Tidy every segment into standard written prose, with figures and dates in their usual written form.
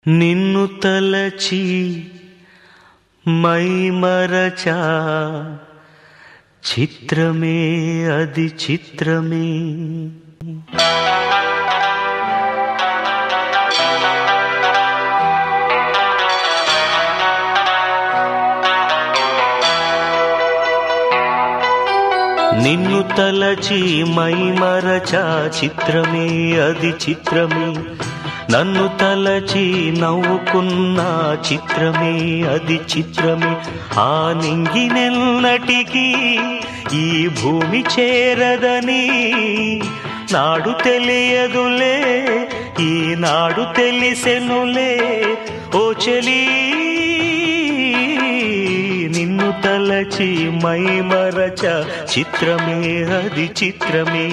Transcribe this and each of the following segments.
నిన్ను తలచి మైమరచా చిత్రమే అది చిత్రమే. నిన్ను తలచి మైమరచా చిత్రమే అది చిత్రమే. నన్ను తలచి నవ్వుకున్న చిత్రమే అది చిత్రమే. ఆ నింగినెన్నటికీ ఈ భూమి చేరదని నాడు తెలియదులే, ఈనాడు తెలిసెనులే ఓ చెలి. నిన్ను తలచి మైమరచ చిత్రమే అది చిత్రమే.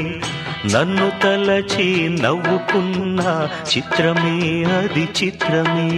నన్ను తలచి నవ్వుకున్న చిత్రమే అది చిత్రమే.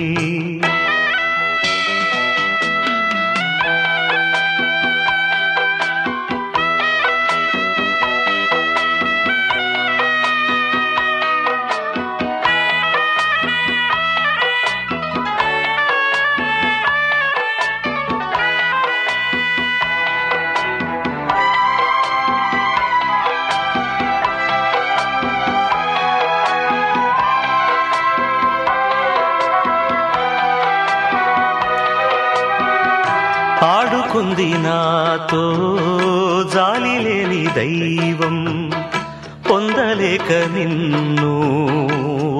ఆడుకుంది నాతో జాలి లేని దైవం, పొందలేక నిన్ను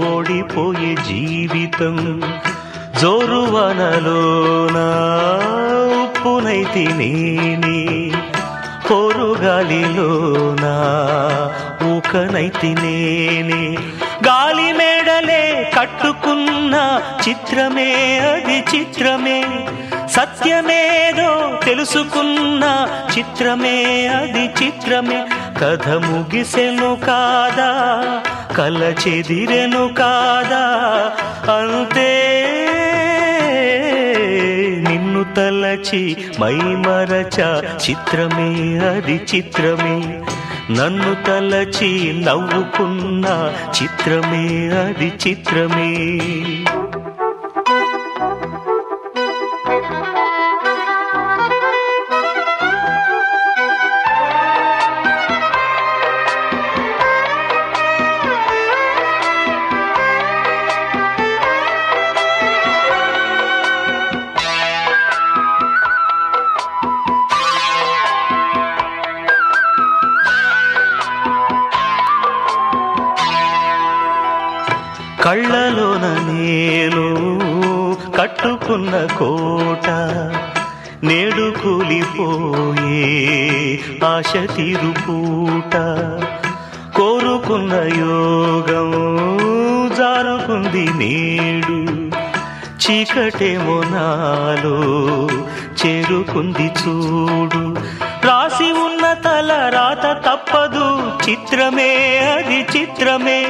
ఓడిపోయే జీవితం. జోరువనలోన ఉప్పునైతి నేనే, పోరుగాలిలోన ఊకనైతి నేనే. గాలి మేడలే కట్టుకున్న చిత్రమే అది చిత్రమే. సత్యమేదో తెలుసుకున్న చిత్రమే అది చిత్రమే. కథ ముగిసెను కాదా, కల చెదిరెను కాదా, అంతే. నిన్ను తలచి మైమరచ చిత్రమే అది చిత్రమే. నన్ను తలచి నవ్వుకున్న చిత్రమే అది చిత్రమే. కళ్ళలోన నేను కట్టుకున్న కోట నేడు కూలిపోయే ఆశ తీరుపూట. కోరుకున్న యోగం జారుకుంది నేడు, చీకటేమో నాలో చేరుకుంది చూడు. రాసి ఉన్న తల రాత తప్పదు చిత్రమే అది చిత్రమే.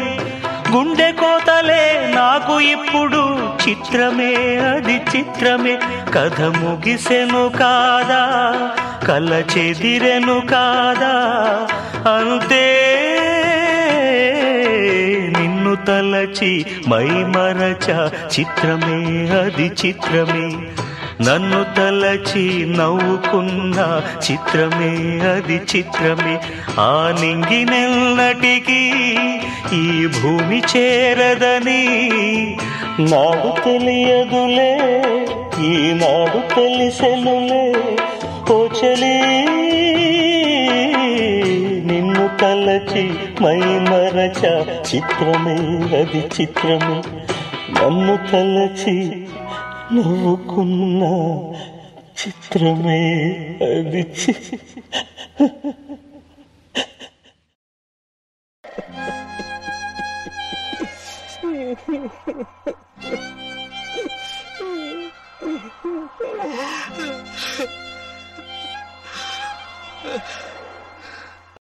గుండె కోతలే నాకు ఇప్పుడు చిత్రమే అది చిత్రమే. కథ ముగిసెను కాదా, కల చెదిరెను కాదా, అంతే. నిన్ను తలచి మైమరచ చిత్రమే అది చిత్రమే. నన్ను తలచి నవ్వుకున్న చిత్రమే అది చిత్రమే. ఆ నింగినెన్నటికీ ఈ భూమి చేరదని నాడు తెలియదులే, ఈనాడు తెలిసెనులే ఓ చెలి. నిన్ను తలచి మైమరచ చిత్రమే అది చిత్రమే. నన్ను తలచి నవ్వుకున్న చిత్రమే అది